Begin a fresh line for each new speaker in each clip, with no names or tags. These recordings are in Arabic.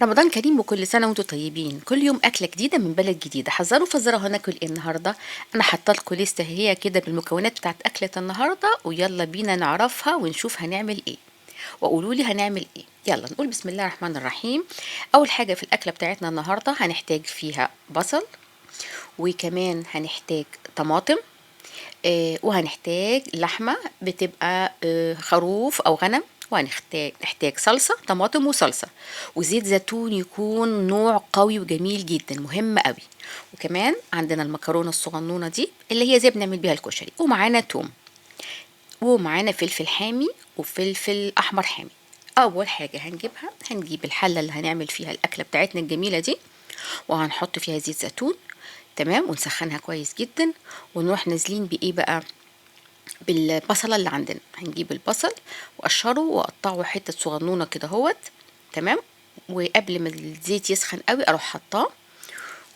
رمضان كريم وكل سنة وانتم طيبين. كل يوم أكلة جديدة من بلد جديدة. حذروا فزروا هناكل ايه النهاردة. أنا حاطه لكم لستة هي كده بالمكونات بتاعت أكلة النهاردة، ويلا بينا نعرفها ونشوف هنعمل ايه، وقولوا لي هنعمل ايه. يلا نقول بسم الله الرحمن الرحيم. أول حاجة في الأكلة بتاعتنا النهاردة هنحتاج فيها بصل، وكمان هنحتاج طماطم، وهنحتاج لحمة بتبقى خروف أو غنم، وهنحتاج صلصة طماطم وصلصة، وزيت زيتون يكون نوع قوي وجميل جدا مهم قوي. وكمان عندنا المكرونة الصغنونة دي اللي هي زي بنعمل بيها الكشري، ومعانا توم، ومعانا فلفل حامي وفلفل أحمر حامي. أول حاجة هنجيب الحلة اللي هنعمل فيها الأكلة بتاعتنا الجميلة دي، وهنحط فيها زيت زيتون. تمام، ونسخنها كويس جدا، ونروح نازلين بإيه بقى، بالبصلة اللي عندنا. هنجيب البصل وقشره وقطعه حتة صغنونة كده هوت. تمام، وقبل ما الزيت يسخن قوي اروح حطاه،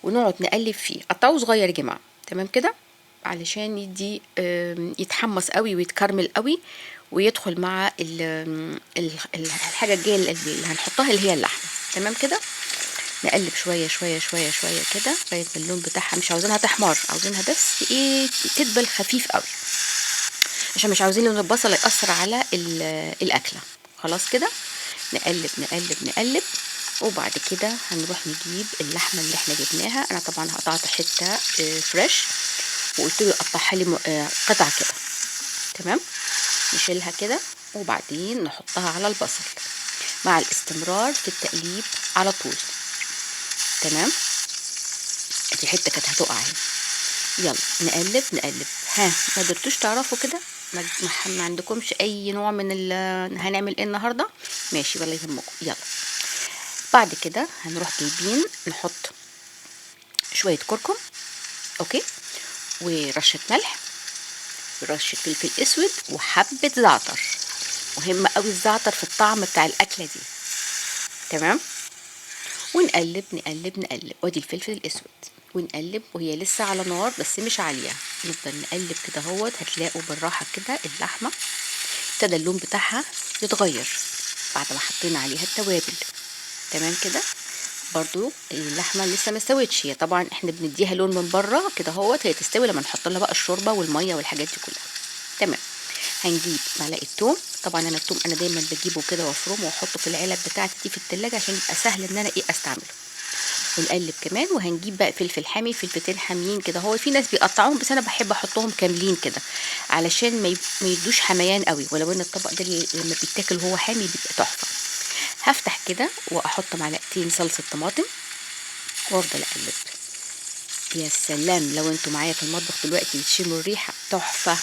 ونقعد نقلب فيه. قطعه صغير يا جماعة، تمام كده، علشان يدي يتحمص قوي ويتكرمل قوي، ويدخل مع الحاجة الجاية اللي هنحطها اللي هي اللحمة. تمام كده، نقلب شوية شوية شوية شوية كده لغاية ما اللون بتاعها، مش عاوزينها تحمر، عاوزينها بس ايه، تدبل خفيف قوي، عشان مش عاوزين لون البصل يأثر على الأكلة. خلاص كده، نقلب نقلب نقلب. وبعد كده هنروح نجيب اللحمة اللي احنا جبناها. انا طبعا قطعت حتة فريش، وقلت له قطعها لي قطع كده. تمام، نشيلها كده، وبعدين نحطها على البصل مع الاستمرار في التقليب على طول. تمام، دي حتة كانت هتقع اهي. يلا نقلب نقلب. ها، ما قدرتوش تعرفوا كده؟ ما عندكمش اي نوع من هنعمل ايه النهارده؟ ماشي ولا يهمكم. يلا، بعد كده هنروح جايبين نحط شويه كركم، اوكي، ورشه ملح، ورشه فلفل اسود، وحبه زعتر. مهم قوي الزعتر في الطعم بتاع الاكله دي. تمام، ونقلب نقلب نقلب. وادي الفلفل الاسود، ونقلب وهي لسه على نار بس مش عاليه. نفضل نقلب كده هوت. هتلاقوا بالراحه كده اللحمه ابتدى اللون بتاعها يتغير بعد ما حطينا عليها التوابل. تمام كده، برضو اللحمه لسه ما استوتش. هي طبعا احنا بنديها لون من بره كده هوت، هي تستوي لما نحط لها بقى الشوربه والميه والحاجات دي كلها. تمام، هنجيب معلقه توم. طبعا انا التوم انا دايما بجيبه كده وافرمه واحطه في العلب بتاعتي دي في التلاجة عشان يبقى سهل ان انا ايه استعمله. ونقلب كمان، وهنجيب بقى فلفل حامي، فلفتين حاميين كده. هو في ناس بيقطعوهم بس انا بحب احطهم كاملين كده علشان ما يدوش حميان قوي، ولو ان الطبق ده لما بيتاكل وهو حامي بيبقى تحفه. هفتح كده واحط معلقتين صلصه طماطم، وافضل اقلب. يا سلام، لو انتوا معايا في المطبخ دلوقتي بتشموا الريحه تحفه.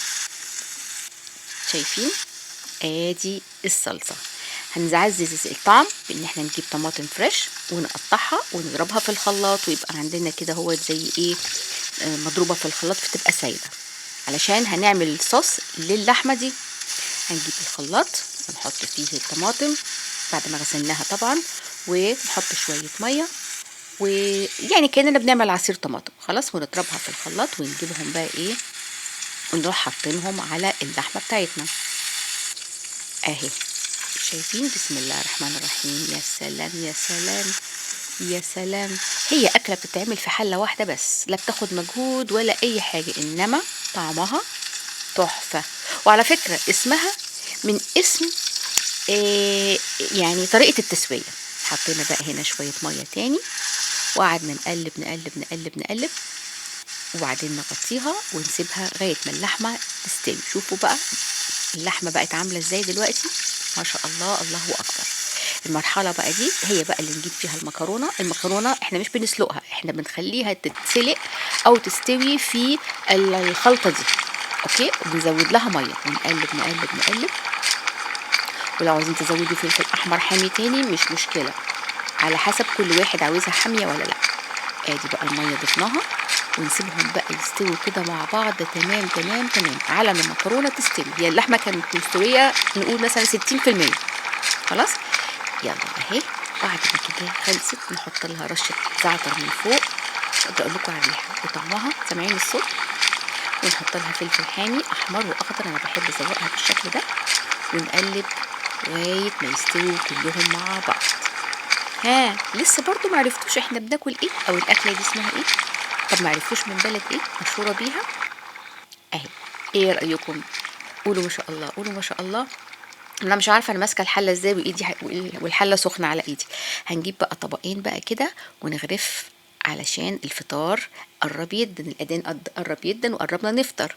شايفين؟ ادي الصلصه. هنعزز الطعم بان احنا نجيب طماطم فريش ونقطعها ونضربها في الخلاط، ويبقى عندنا كده هو زي ايه، مضروبه في الخلاط فتبقى سايله. علشان هنعمل الصوص للحمه دي، هنجيب الخلاط ونحط فيه الطماطم بعد ما غسلناها طبعا، ونحط شويه ميه، ويعني كاننا بنعمل عصير طماطم خلاص، ونضربها في الخلاط ونجيبهم بقى ايه، ونروح حاطينهم على اللحمه بتاعتنا اهي. شايفين؟ بسم الله الرحمن الرحيم. يا سلام يا سلام يا سلام. هي أكلة بتتعمل في حلة واحدة بس، لا بتاخد مجهود ولا أي حاجة، إنما طعمها تحفة. وعلى فكرة اسمها من اسم يعني طريقة التسوية. حطينا بقى هنا شوية مية تاني، وقعدنا نقلب نقلب نقلب نقلب، وبعدين نغطيها ونسيبها لغاية ما اللحمة تستوي. شوفوا بقى اللحمة بقت عاملة ازاي دلوقتي، ما شاء الله، الله أكبر. المرحلة بقى دي هي بقى اللي نجيب فيها المكرونة. المكرونة احنا مش بنسلقها، احنا بنخليها تتسلق أو تستوي في الخلطة دي، اوكي، وبنزود لها مية ونقلب نقلب نقلب. ولو عاوزين تزودوا فلفل أحمر حامي تاني مش مشكلة، على حسب كل واحد عاوزها حامية ولا لأ. ادي بقى المية ضفناها، ونسيبهم بقى يستووا كده مع بعض. تمام تمام تمام، على ما المكرونه تستوي. هي اللحمه كانت مستويه نقول مثلا 60%. خلاص، يلا اهي. بعد ما كده خلصت نحط لها رشه زعتر من فوق. اقدر اقول لكم على الريحه وطعمها، سامعين الصوت؟ ونحط لها فلفل حامي احمر واخضر، انا بحب ازوقها بالشكل ده. ونقلب لغايه ما يستووا كلهم مع بعض. ها لسه برضو معرفتوش احنا بناكل ايه او الاكله دي اسمها ايه؟ طب معرفتوش من بلد ايه مشهوره بيها؟ اهي. ايه رايكم؟ قولوا ما شاء الله، قولوا ما شاء الله. انا مش عارفه انا ماسكه الحله ازاي وايدي والحله سخنه على ايدي. هنجيب بقى طبقين بقى كده ونغرف علشان الفطار قرب يدن، الاذان قرب يدن وقربنا نفطر.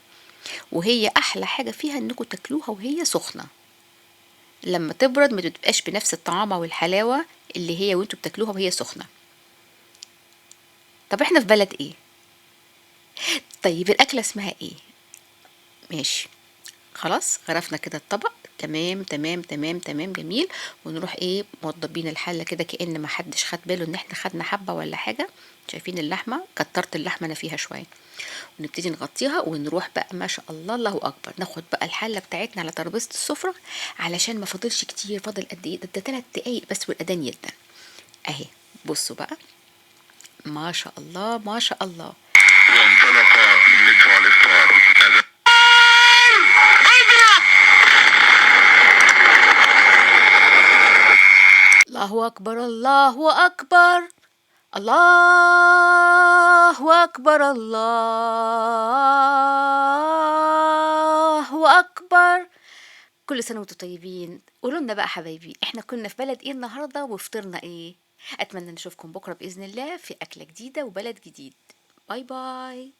وهي احلى حاجه فيها انكم تاكلوها وهي سخنه، لما تبرد ما تبقاش بنفس الطعامه والحلاوه اللي هي وانتوا بتاكلوها وهي سخنه. طب احنا في بلد ايه؟ طيب الاكله اسمها ايه؟ ماشي. خلاص غرفنا كده الطبق، تمام تمام تمام تمام جميل. ونروح ايه موضبين الحله كده كأن ما حدش خد باله ان احنا خدنا حبه ولا حاجه. شايفين اللحمه؟ كترت اللحمه انا فيها شويه. ونبتدي نغطيها ونروح بقى ما شاء الله الله اكبر ناخد بقى الحله بتاعتنا على ترابيزه السفره، علشان ما فاضلش كتير. فاضل قد ايه ده 3 دقايق بس والاذان يدن. اهي بصوا بقى، ما شاء الله ما شاء الله. وانطلق مدفع الافطار. الله أكبر الله أكبر الله أكبر الله أكبر. كل سنة وانتم طيبين. قولوا لنا بقى حبايبي احنا كنا في بلد ايه النهاردة وفطرنا ايه؟ أتمنى نشوفكم بكرة بإذن الله في أكلة جديدة وبلد جديد. باي باي.